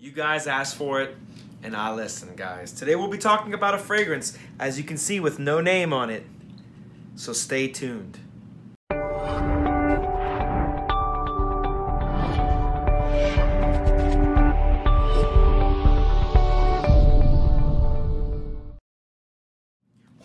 You guys asked for it, and I listened, guys. Today we'll be talking about a fragrance, as you can see, with no name on it. So stay tuned.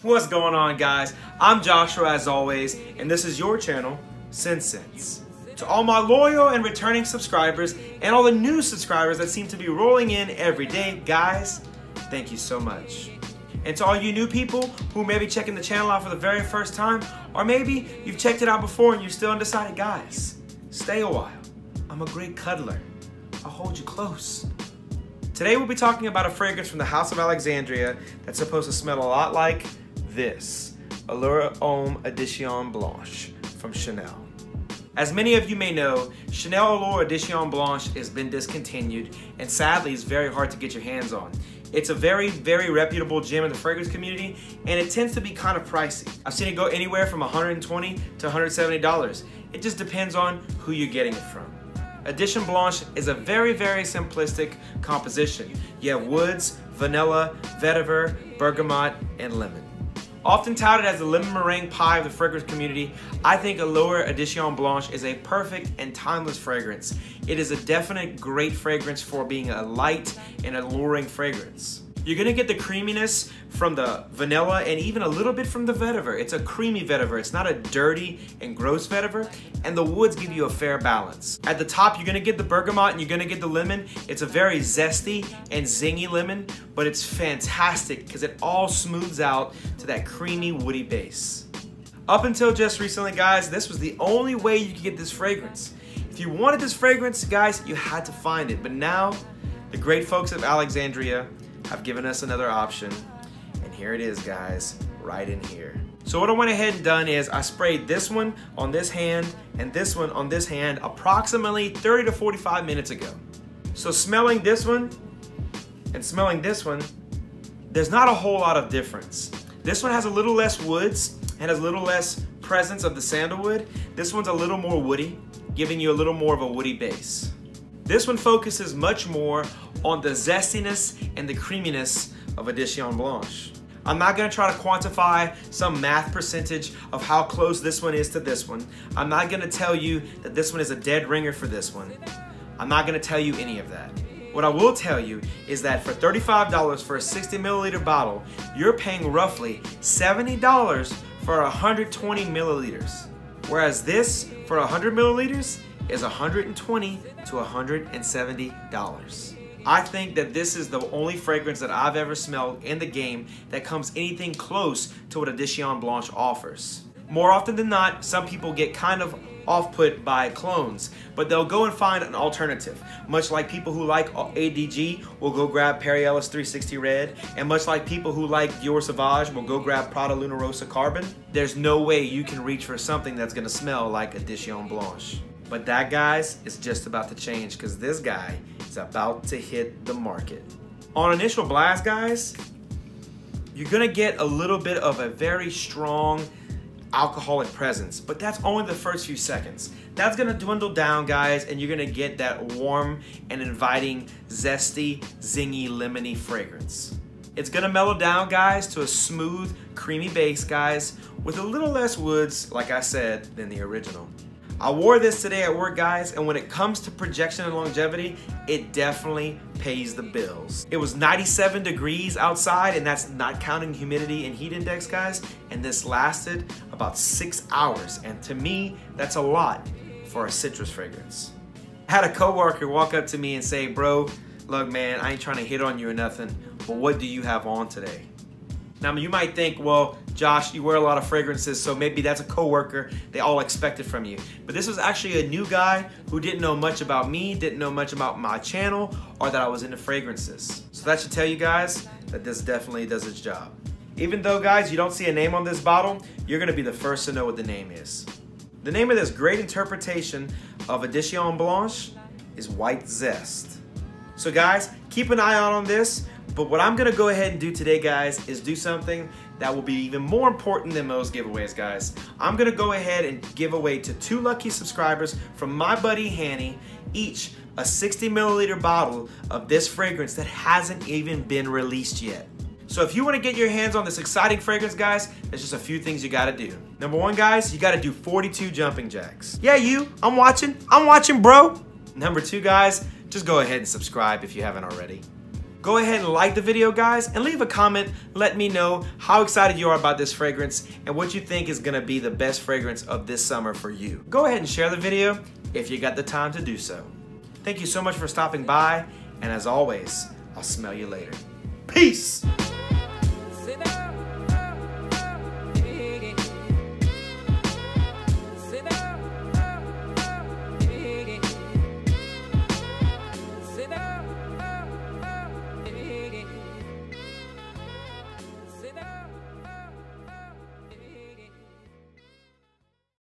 What's going on, guys? I'm Joshua, as always, and this is your channel, Scentsense. To all my loyal and returning subscribers, and all the new subscribers that seem to be rolling in every day, guys, thank you so much. And to all you new people who may be checking the channel out for the very first time, or maybe you've checked it out before and you're still undecided, guys, stay a while. I'm a great cuddler. I'll hold you close. Today we'll be talking about a fragrance from the House of Alexandria that's supposed to smell a lot like this, Allure Homme Edition Blanche from Chanel. As many of you may know, Chanel Allure Edition Blanche has been discontinued and sadly is very hard to get your hands on. It's a very, very reputable gem in the fragrance community and it tends to be kind of pricey. I've seen it go anywhere from $120 to $170. It just depends on who you're getting it from. Edition Blanche is a very, very simplistic composition. You have woods, vanilla, vetiver, bergamot, and lemon. Often touted as the lemon meringue pie of the fragrance community, I think Allure Edition Blanche is a perfect and timeless fragrance. It is a definite great fragrance for being a light and alluring fragrance. You're gonna get the creaminess from the vanilla and even a little bit from the vetiver. It's a creamy vetiver. It's not a dirty and gross vetiver, and the woods give you a fair balance. At the top, you're gonna get the bergamot and you're gonna get the lemon. It's a very zesty and zingy lemon, but it's fantastic because it all smooths out to that creamy, woody base. Up until just recently, guys, this was the only way you could get this fragrance. If you wanted this fragrance, guys, you had to find it. But now, the great folks of Alexandria have given us another option, and here it is, guys, right in here. So what I went ahead and done is I sprayed this one on this hand and this one on this hand approximately 30 to 45 minutes ago. So smelling this one and smelling this one, there's not a whole lot of difference. This one has a little less woods and has a little less presence of the sandalwood. This one's a little more woody, giving you a little more of a woody base. This one focuses much more on the zestiness and the creaminess of Edition Blanche. I'm not gonna try to quantify some math percentage of how close this one is to this one. I'm not gonna tell you that this one is a dead ringer for this one. I'm not gonna tell you any of that. What I will tell you is that for $35 for a 60 milliliter bottle, you're paying roughly $70 for 120 milliliters. Whereas this, for 100 milliliters, is $120 to $170. I think that this is the only fragrance that I've ever smelled in the game that comes anything close to what Edition Blanche offers. More often than not, some people get kind of off-put by clones, but they'll go and find an alternative. Much like people who like ADG will go grab Perry Ellis 360 Red, and much like people who like Dior Sauvage will go grab Prada Luna Rossa Carbon, there's no way you can reach for something that's gonna smell like Edition Blanche. But that, guys, is just about to change because this guy is about to hit the market. On initial blast, guys, you're gonna get a little bit of a very strong alcoholic presence, but that's only the first few seconds. That's gonna dwindle down, guys, and you're gonna get that warm and inviting, zesty, zingy, lemony fragrance. It's gonna mellow down, guys, to a smooth, creamy base, guys, with a little less woods, like I said, than the original. I wore this today at work, guys, and when it comes to projection and longevity, it definitely pays the bills. It was 97 degrees outside, and that's not counting humidity and heat index, guys, and this lasted about 6 hours, and to me, that's a lot for a citrus fragrance. I had a coworker walk up to me and say, "Bro, look, man, I ain't trying to hit on you or nothing, but what do you have on today?" Now, you might think, well, Josh, you wear a lot of fragrances, so maybe that's a coworker they all expect it from you. But this was actually a new guy who didn't know much about me, didn't know much about my channel, or that I was into fragrances. So that should tell you guys that this definitely does its job. Even though, guys, you don't see a name on this bottle, you're gonna be the first to know what the name is. The name of this great interpretation of Edition Blanche is White Zest. So guys, keep an eye out on this. But what I'm gonna go ahead and do today, guys, is do something that will be even more important than most giveaways, guys. I'm gonna go ahead and give away to 2 lucky subscribers from my buddy Hanny, each a 60 milliliter bottle of this fragrance that hasn't even been released yet. So if you want to get your hands on this exciting fragrance, guys, there's just a few things you gotta do. Number one, guys, you gotta do 42 jumping jacks. Yeah, I'm watching, bro. Number two, guys, just go ahead and subscribe if you haven't already. Go ahead and like the video, guys, and leave a comment. Let me know how excited you are about this fragrance and what you think is gonna be the best fragrance of this summer for you. Go ahead and share the video if you got the time to do so. Thank you so much for stopping by, and as always, I'll smell you later. Peace!